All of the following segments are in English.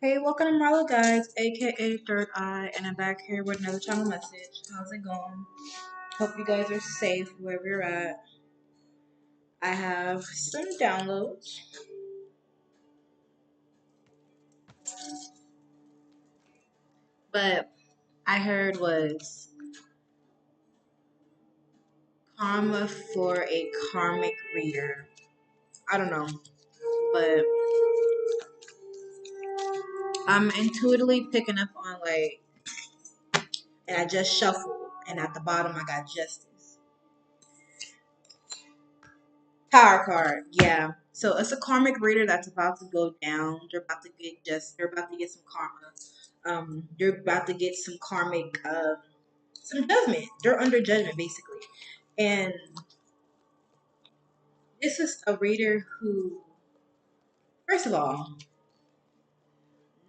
Hey, welcome to Marlo Guys, aka Third Eye, and I'm back here with another channel message. How's it going? Hope you guys are safe wherever you're at. I have some downloads, but I heard was karma for a karmic reader. I don't know, but I'm intuitively picking up on and I just shuffled, and at the bottom I got justice. Power card, yeah. So it's a karmic reader that's about to go down. They're about to get some karma. They're about to get some karmic, some judgment. They're under judgment basically. And this is a reader who, first of all,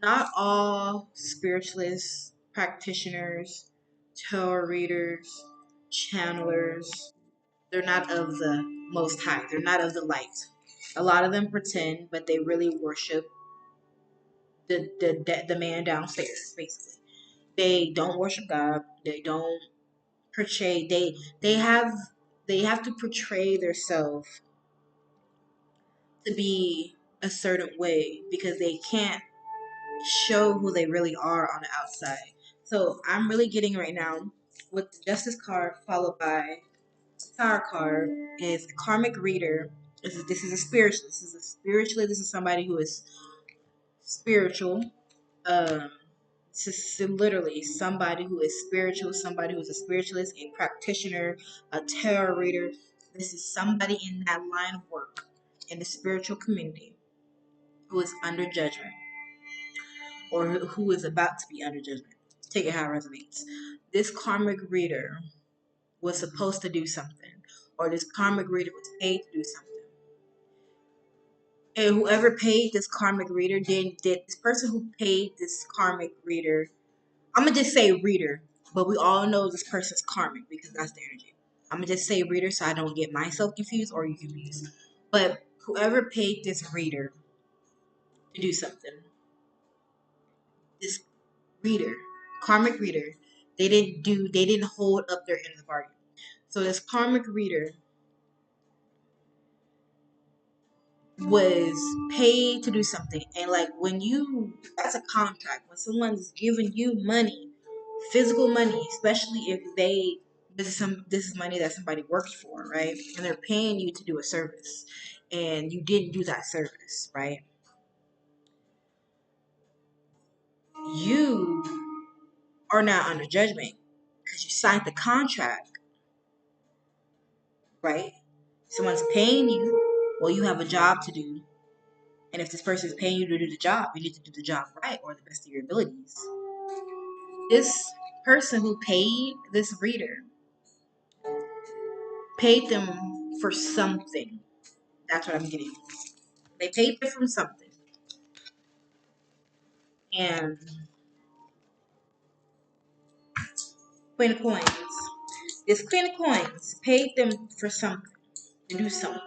not all spiritualists, practitioners, tarot readers, channelers, they're not of the most high. They're not of the light. A lot of them pretend, but they really worship the man downstairs. Basically, they don't worship God. They don't portray. They have to portray themselves to be a certain way because they can't show who they really are on the outside. So I'm really getting right now with the Justice card followed by Tower card is karmic reader. This is a spiritual. This is a spiritualist. This is somebody who is spiritual. Um, this is literally somebody who is spiritual, somebody who is a spiritualist, a practitioner, a tarot reader. This is somebody in that line of work in the spiritual community who is under judgment or who is about to be under judgment. Take it how it resonates. This karmic reader was supposed to do something, or this karmic reader was paid to do something. And whoever paid this karmic reader did this person who paid this karmic reader, I'm gonna just say reader, but we all know this person's karmic because that's the energy. I'm gonna just say reader so I don't get myself confused or you confused. But whoever paid this reader to do something, this reader, karmic reader, they didn't hold up their end of the bargain. So this karmic reader was paid to do something, and like when you, that's a contract. When someone's giving you money, physical money, especially if this is money that somebody works for, right? And they're paying you to do a service, and you didn't do that service, right? You are now under judgment because you signed the contract, right? Someone's paying you. Well, you have a job to do, and if this person is paying you to do the job, you need to do the job right or the best of your abilities. This person who paid this reader paid them for something. That's what I'm getting. They paid them for something. And Queen of Coins. This Queen of Coins paid them for something, to do something.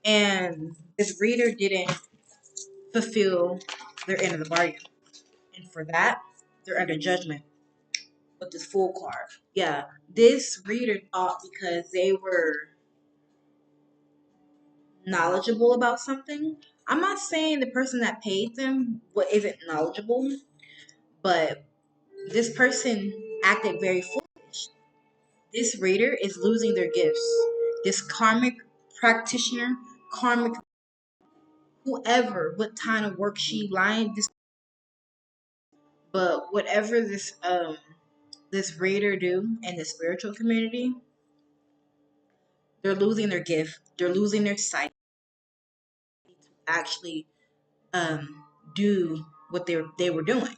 And this reader didn't fulfill their end of the bargain. And for that, they're under judgment with this Fool card. Yeah, this reader thought because they were knowledgeable about something. I'm not saying the person that paid them isn't knowledgeable, but this person acted very foolish. This reader is losing their gifts. This karmic practitioner, karmic whoever, what kind of work she lined this, but whatever this reader do in the spiritual community, they're losing their gift. They're losing their sight to actually um, do what they were doing.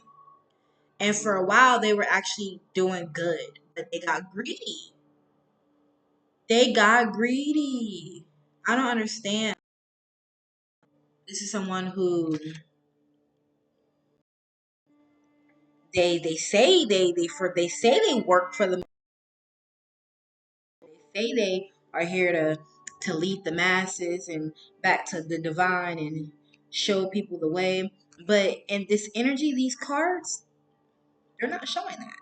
And for a while, they were actually doing good, but they got greedy. They got greedy. I don't understand. This is someone who they say they say they work for the. They say they are here to lead the masses and back to the divine and show people the way. But in this energy, these cards, they're not showing that.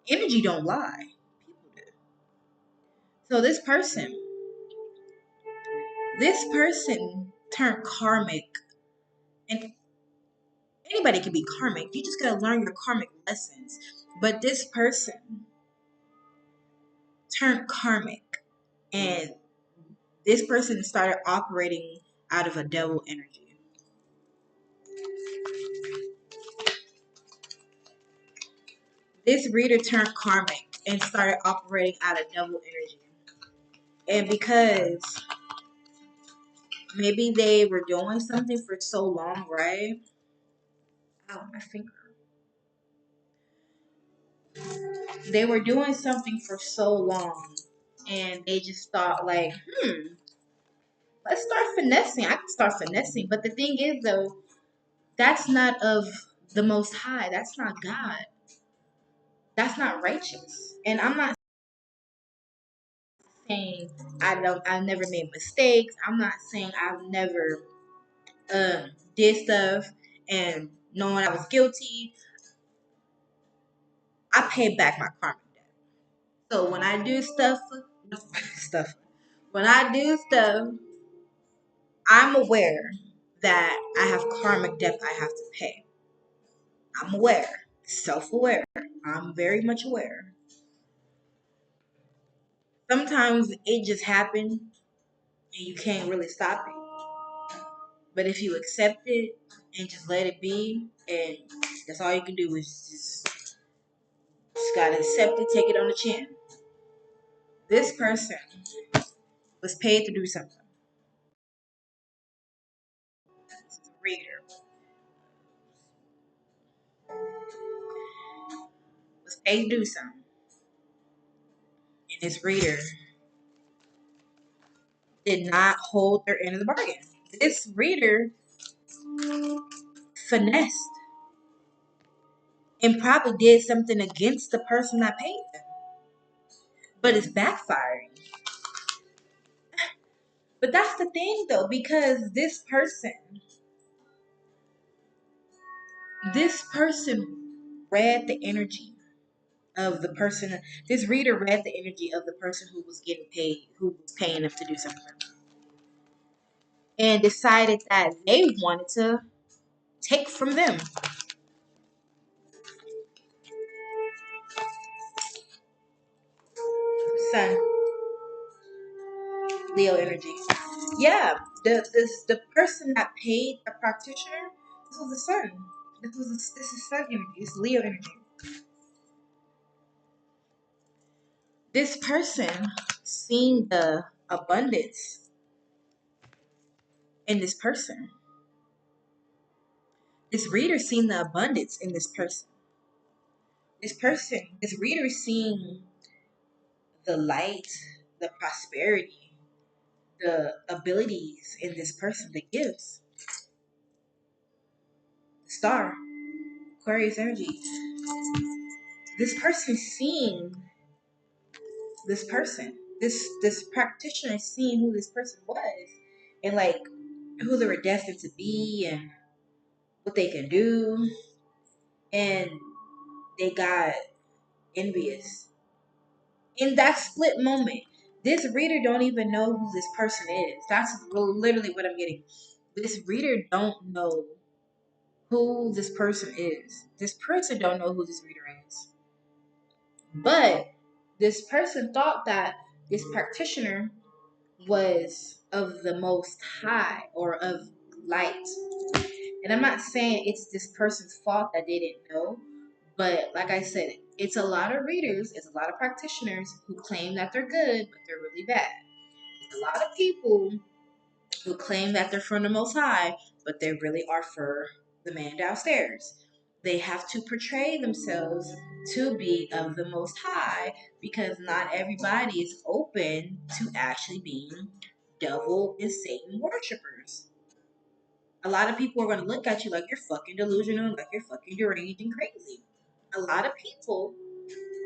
Energy don't lie. People do. So this person turned karmic, and anybody can be karmic. You just gotta learn your karmic lessons. But this person turned karmic, and this person started operating out of a devil energy. This reader turned karmic and started operating out of devil energy. And because maybe they were doing something for so long, right? Ow, my finger. They were doing something for so long, and they just thought, like, let's start finessing. I can start finessing. But the thing is, though, that's not of the Most High. That's not God. That's not righteous. And I'm not saying I've never made mistakes. I'm not saying I've never did stuff and knowing I was guilty. I paid back my karmic debt. So when I do stuff, when I do stuff, I'm aware that I have karmic debt I have to pay. I'm aware, self-aware. I'm very much aware. Sometimes it just happens and you can't really stop it. But if you accept it and just let it be, and that's all you can do is just gotta accept it, take it on the chin. This person was paid to do something. This is a reader. Was paid to do something. And this reader did not hold their end of the bargain. This reader finessed and probably did something against the person that paid them. But it's backfiring. But that's the thing though, because this person read the energy of the person. This reader read the energy of the person who was getting paid, who was paying them to do something, and decided that they wanted to take from them. Sun, Leo energy. Yeah, the person that paid the practitioner, this was the sun. This is sun energy. It's Leo energy. This person seen the abundance in this person. This reader seen the abundance in this person. This reader seen the light, the prosperity, the abilities in this person, the gifts. The star, Aquarius energy. This person seen this person. This practitioner seen who this person was, and like who they were destined to be and what they can do, and they got envious. In that split moment, this reader don't even know who this person is. That's literally what I'm getting. This reader don't know who this person is. This person don't know who this reader is. But this person thought that this practitioner was of the most high or of light. And I'm not saying it's this person's fault that they didn't know, but like I said, it's a lot of readers, it's a lot of practitioners who claim that they're good, but they're really bad. It's a lot of people who claim that they're from the Most High, but they really are for the man downstairs. They have to portray themselves to be of the Most High because not everybody is open to actually being devil and Satan worshippers. A lot of people are going to look at you like you're fucking delusional, like you're fucking deranged and crazy. A lot of people,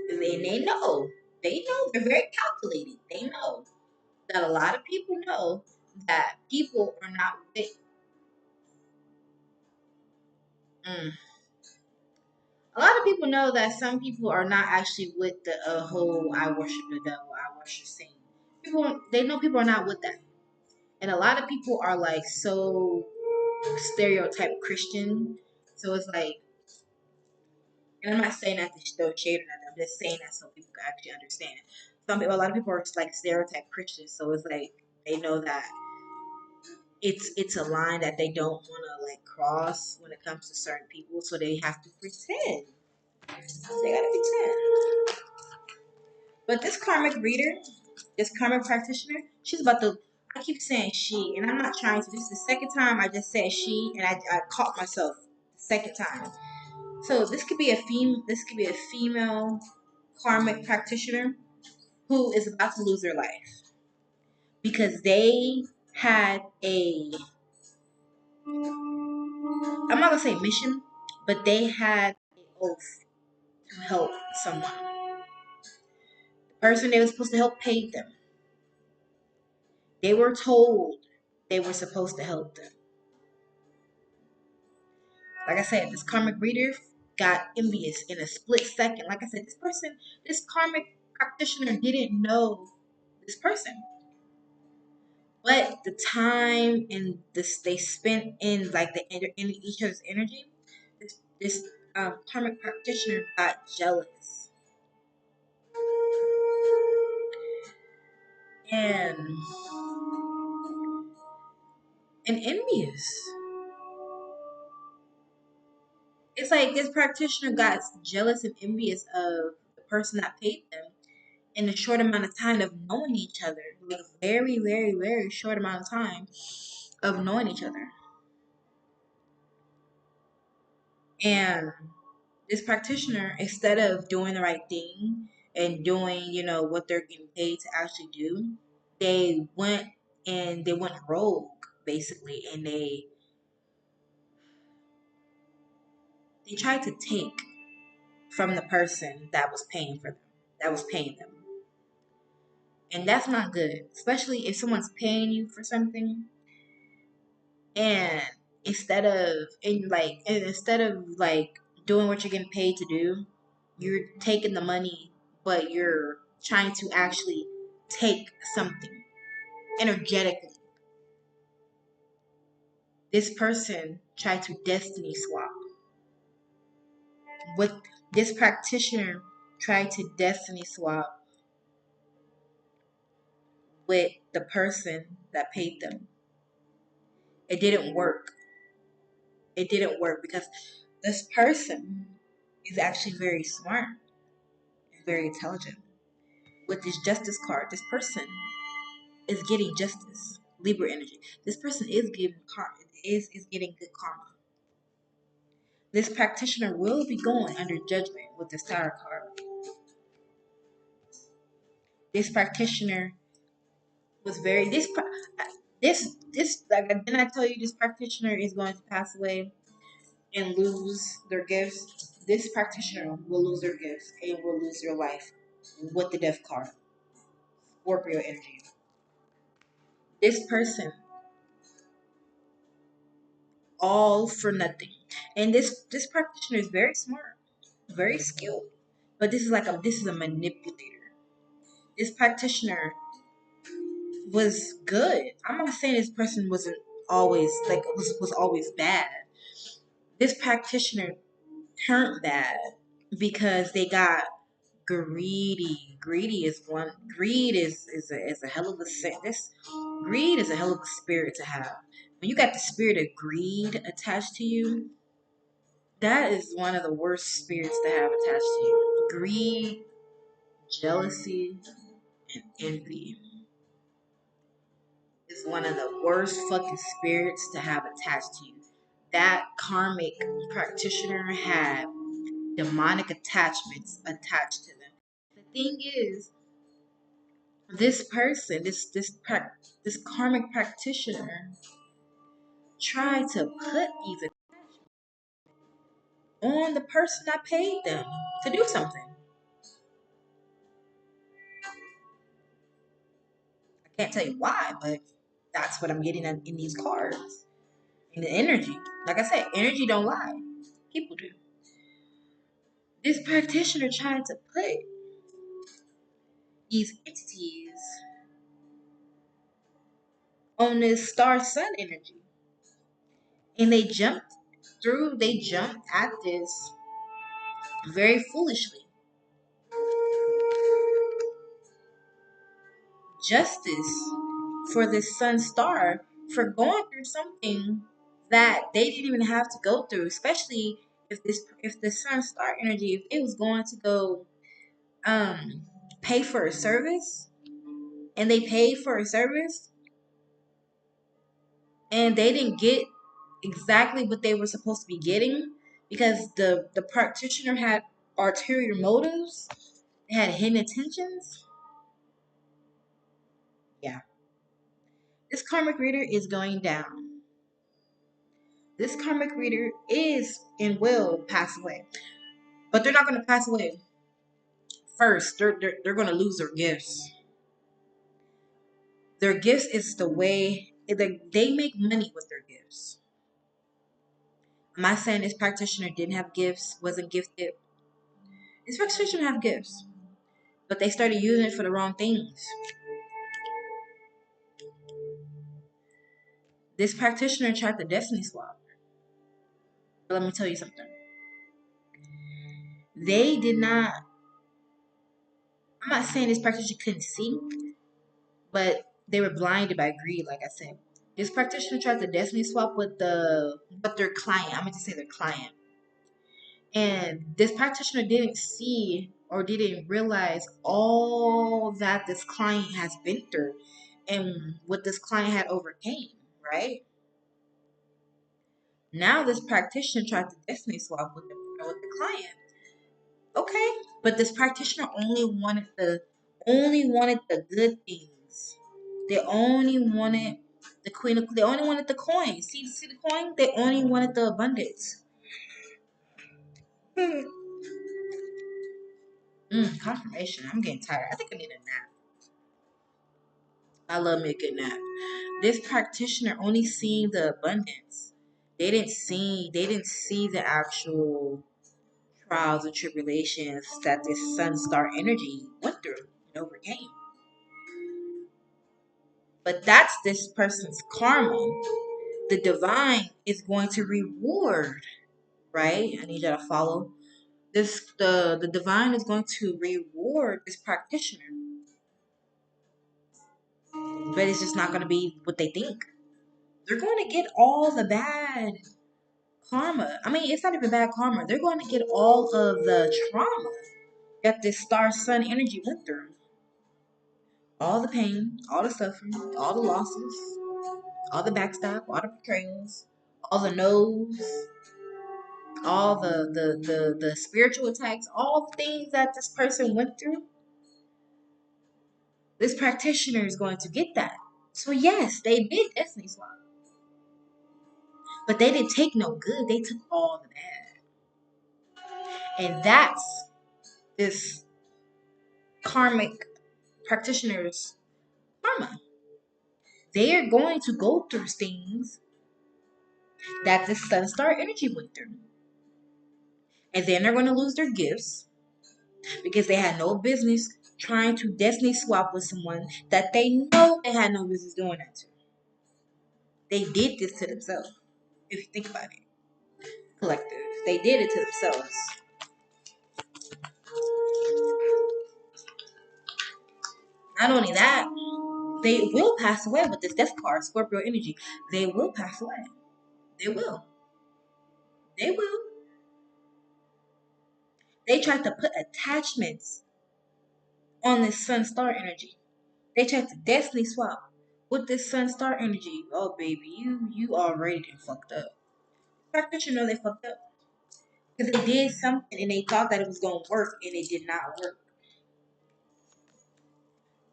they know. They know. They're very calculated. They know that a lot of people know that people are not with. Mm, a lot of people know that some people are not actually with the whole "I worship the devil, I worship Satan." People, they know people are not with that, and a lot of people are like so stereotype Christian. So it's like, and I'm not saying that to throw shade or nothing. I'm just saying that so people can actually understand. Some people, a lot of people are like stereotype Christians, so it's like they know that it's a line that they don't want to like cross when it comes to certain people, so they have to pretend. They gotta pretend. But this karmic reader, this karmic practitioner, she's about to. I keep saying she, and I'm not trying to. This is the second time I just said she, and I caught myself the second time. So this could be a This could be a female karmic practitioner who is about to lose their life because they had a. I'm not gonna say mission, but they had an oath to help someone. The person they were supposed to help paid them. They were told they were supposed to help them. Like I said, this karmic reader got envious in a split second. Like I said, this karmic practitioner didn't know this person. But the time and this they spent in like in each other's energy, this karmic practitioner got jealous and envious. It's like this practitioner got jealous and envious of the person that paid them in a short amount of time of knowing each other, like a very, very, very short amount of time of knowing each other. And this practitioner, instead of doing the right thing and doing, what they're getting paid to actually do, they went they went rogue basically, and they tried to take from the person that was paying for them, that was paying them. And that's not good, especially if someone's paying you for something and instead of like doing what you're getting paid to do, you're taking the money, but you're trying to actually take something energetically. This person tried to destiny swap. What this practitioner tried to destiny swap with the person that paid them. It didn't work. It didn't work because this person is actually very smart, very intelligent. With this justice card, this person is getting justice, Libra energy. This person is getting karma, is getting good karma. This practitioner will be going under judgment with this Tower card. This practitioner was very this like didn't I tell you this practitioner is going to pass away and lose their gifts? This practitioner will lose their gifts and will lose their life with the death card. Scorpio energy. This person all for nothing. And this practitioner is very smart, very skilled. But this is a manipulator. This practitioner was good. I'm not saying this person wasn't always was always bad. This practitioner turned bad because they got greedy. Greed is a hell of a sin. This greed is a hell of a spirit to have. When you got the spirit of greed attached to you, that is one of the worst spirits to have attached to you. Greed, jealousy, and envy is one of the worst fucking spirits to have attached to you. That karmic practitioner had demonic attachments attached to them. The thing is, this person, this karmic practitioner, tried to put these on the person that paid them to do something. Can't tell you why, but that's what I'm getting in these cards. In the energy. Like I said, energy don't lie. People do. This practitioner tried to put these entities on this star sun energy. And they jumped at this very foolishly. Justice for this sun star for going through something that they didn't even have to go through, especially if the sun star energy, if it was going to go pay for a service, and they paid for a service and they didn't get exactly what they were supposed to be getting because the practitioner had ulterior motives, they had hidden intentions. Yeah, this karmic reader is going down. This karmic reader is and will pass away, but they're not going to pass away first. They're going to lose their gifts. Their gifts is the way they make money with their gifts. Am I saying this practitioner didn't have gifts, wasn't gifted? This practitioner have gifts, but they started using it for the wrong things. This practitioner tried the destiny swap. But let me tell you something. They did not. I'm not saying this practitioner couldn't see, but they were blinded by greed, like I said. This practitioner tried the destiny swap with their client. I'm going to say their client. And this practitioner didn't see or didn't realize all that this client has been through and what this client had overcame, right? Now this practitioner tried to destiny swap with the client. Okay, but this practitioner only wanted the good things. They only wanted the queen of. They only wanted the coin. See the coin. They only wanted the abundance. Confirmation. I'm getting tired. I think I need a nap. I love me a good nap. This practitioner only seen the abundance. They didn't see the actual trials and tribulations that this sun star energy went through and overcame. But that's this person's karma. The divine is going to reward, right? I need you to follow. The divine is going to reward this practitioner. But it's just not going to be what they think. They're going to get all the bad karma. I mean, it's not even bad karma. They're going to get all of the trauma that this star sun energy went through. All the pain, all the suffering, all the losses, all the backstab, all the betrayals, all the no's, all the spiritual attacks, all the things that this person went through. This practitioner is going to get that. So yes, they did destiny swap, but they didn't take no good. They took all the bad, and that's this karmic practitioner's karma. They are going to go through things that the sun star energy went through, and then they're going to lose their gifts because they had no business trying to destiny swap with someone that they know they had no business doing that to. They did this to themselves. If you think about it, collective, they did it to themselves. Not only that, they will pass away with this death card, Scorpio energy. They will pass away. They will. They will. They tried to put attachments on this sun star energy. They tried to destiny swap with this sun star energy. Oh baby, you already done fucked up. The fact that you know they fucked up. Because they did something and they thought that it was gonna work and it did not work.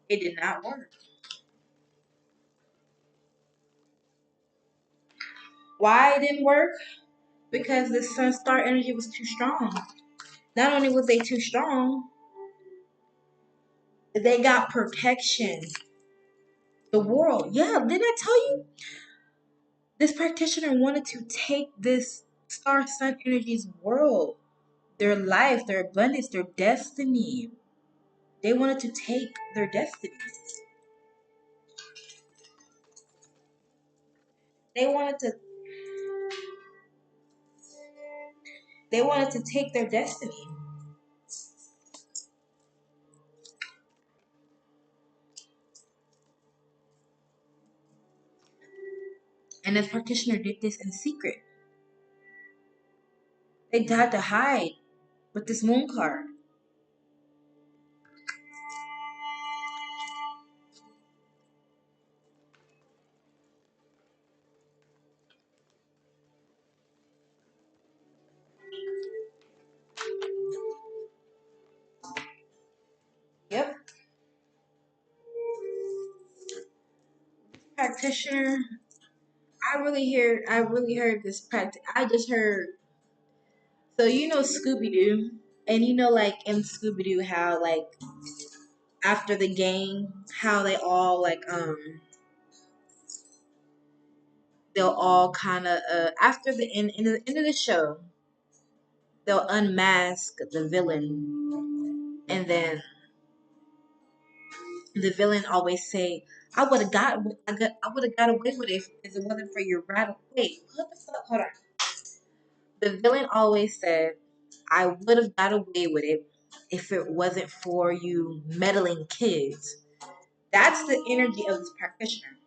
It did not work. Why it didn't work? Because the sun star energy was too strong. Not only was they too strong, they got protection The world. Yeah, didn't I tell you? This practitioner wanted to take this star sun energy's world, their life, their abundance, their destiny. They wanted to take their destiny. They wanted to they wanted to take their destiny. And this practitioner did this in secret. They had to hide with this moon card. Yep. Practitioner. I really heard this practice. I just heard. So you know Scooby Doo, and you know like in Scooby Doo how like after the game, how they all like they'll all kind of after the in the end of the show, they'll unmask the villain, and then the villain always say, I would have got away with it if it wasn't for your rattle." Wait, what the fuck? Hold on. The villain always said, "I would have got away with it if it wasn't for you meddling kids." That's the energy of this practitioner.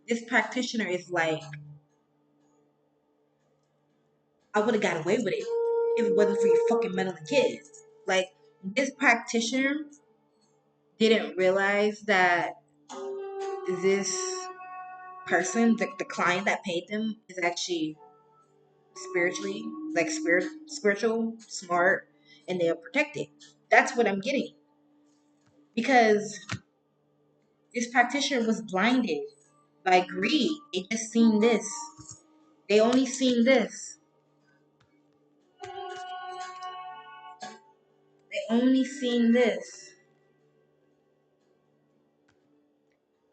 This practitioner is like, "I would have got away with it if it wasn't for you fucking meddling kids." Like this practitioner didn't realize that this person, the client that paid them, is actually spiritually, like spiritual, smart, and they're protected. That's what I'm getting. Because this practitioner was blinded by greed. They just seen this. They only seen this. They only seen this.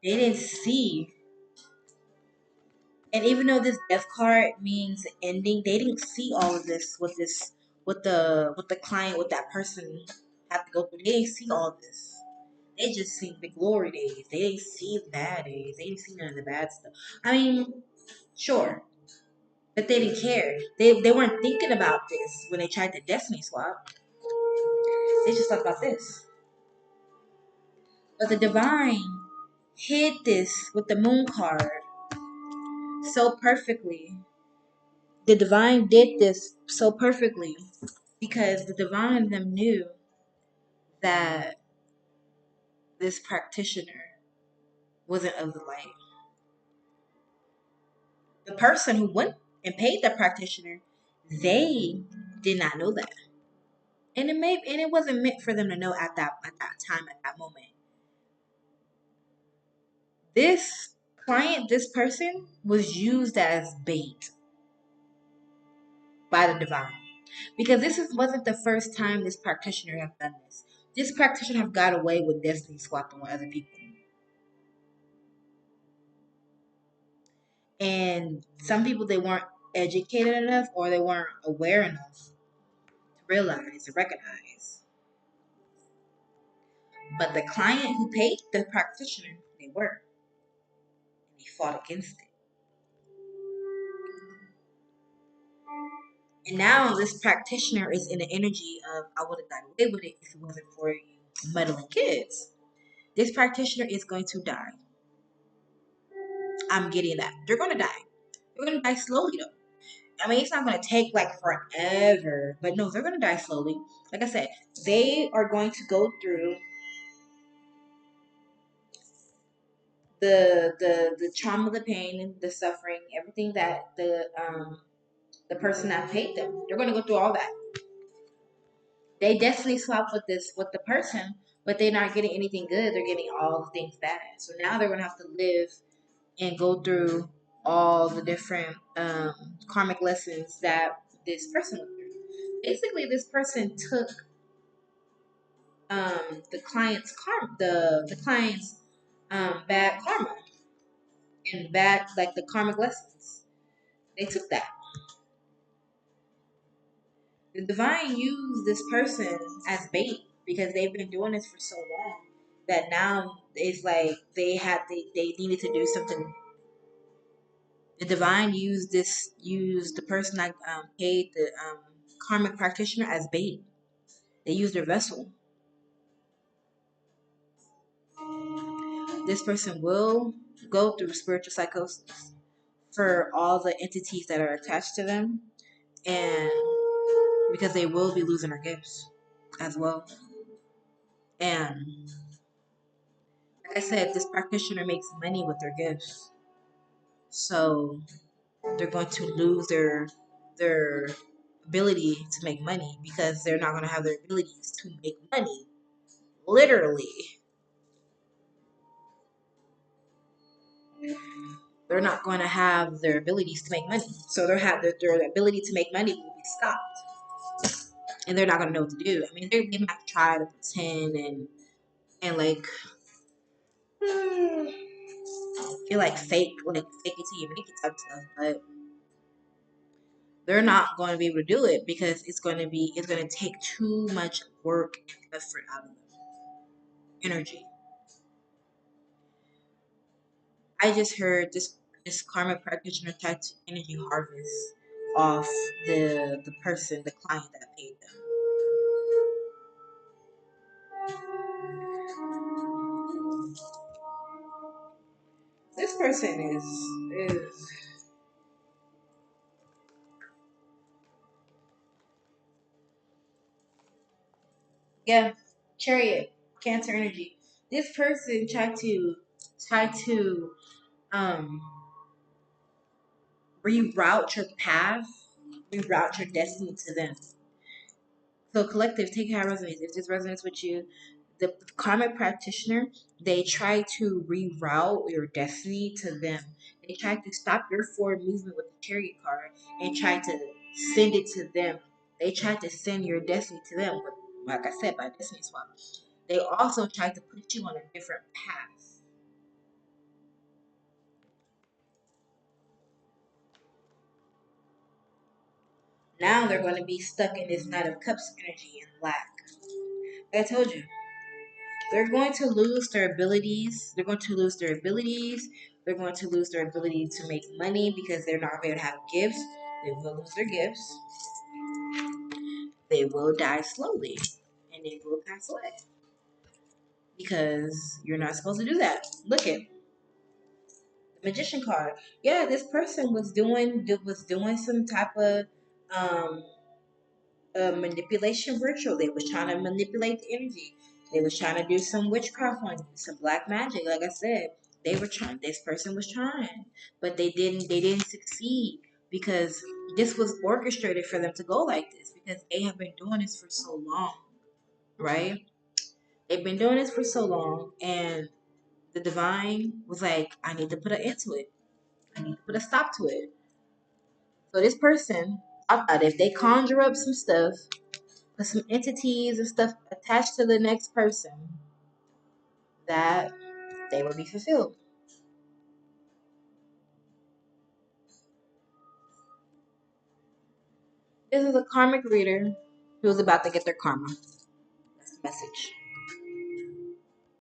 They didn't see. And even though this death card means ending, they didn't see all of this with the client, with that person have to go through. They didn't see all this. They just seen the glory days. They didn't see the bad days. They didn't see none of the bad stuff. I mean, sure, but they didn't care. They weren't thinking about this when they tried to destiny swap. They just thought about this. But the divine hid this with the moon card so perfectly. The divine did this so perfectly because the divine in them knew that this practitioner wasn't of the light. The person who went and paid the practitioner, they did not know that. And it wasn't meant for them to know at that time, at that moment. This client, this person was used as bait by the divine. Because wasn't the first time this practitioner have done this. This practitioner have got away with destiny swapping with other people. And some people, they weren't educated enough or they weren't aware enough to realize and recognize. But the client who paid the practitioner, they were. And they fought against it. And now this practitioner is in the energy of, I would have got away with it if it wasn't for you meddling kids. This practitioner is going to die. I'm getting that. They're going to die. They're going to die slowly though. I mean, it's not going to take like forever, but no, they're going to die slowly. Like I said, they are going to go through the trauma, the pain, the suffering, everything that the person that paid them. They're going to go through all that. They definitely swap with the person, but they're not getting anything good. They're getting all the things bad. So now they're going to have to live and go through all the different karmic lessons that this person went through. Basically, this person took the client's bad karma and bad, like the karmic lessons. They took that. The divine used this person as bait because they've been doing this for so long that now it's like they needed to do something. The divine used the person I paid the karmic practitioner as bait. They used their vessel. This person will go through spiritual psychosis for all the entities that are attached to them, and because they will be losing their gifts as well. And like I said, this practitioner makes money with their gifts, so they're going to lose their ability to make money because they're not going to have their abilities to make money. Literally, they're not going to have their abilities to make money. So their ability to make money will be stopped, and they're not going to know what to do. I mean, they might try to pretend and like feel like fake it till you make it type stuff, but they're not going to be able to do it because it's going to take too much work and effort out of them, energy. I just heard this karma practitioner tried to energy harvest off the client that paid them. This person is yeah, chariot, cancer energy. This person tried to um reroute your path, reroute your destiny to them. So collective, take how it resonates. If this resonates with you, the karmic practitioner, they try to reroute your destiny to them. They try to stop your forward movement with the chariot card and try to send it to them. They try to send your destiny to them, but like I said, by destiny swap. They also try to put you on a different path. Now they're going to be stuck in this Knight of Cups energy and lack. Like I told you, they're going to lose their abilities. They're going to lose their abilities. They're going to lose their ability to make money because they're not going to have gifts. They will lose their gifts. They will die slowly. And they will pass away. Because you're not supposed to do that. Look at the magician card. Yeah, this person was doing some type of um manipulation ritual. They was trying to manipulate the energy. They was trying to do some witchcraft on you, some black magic. Like I said, they were trying. This person was trying, but they didn't. They didn't succeed because this was orchestrated for them to go like this because they have been doing this for so long, right? They've been doing this for so long, and the divine was like, "I need to put an end to it. I need to put a stop to it." So this person, I thought if they conjure up some stuff, put some entities and stuff attached to the next person, that they will be fulfilled. This is a karmic reader who's about to get their karma. That's the message.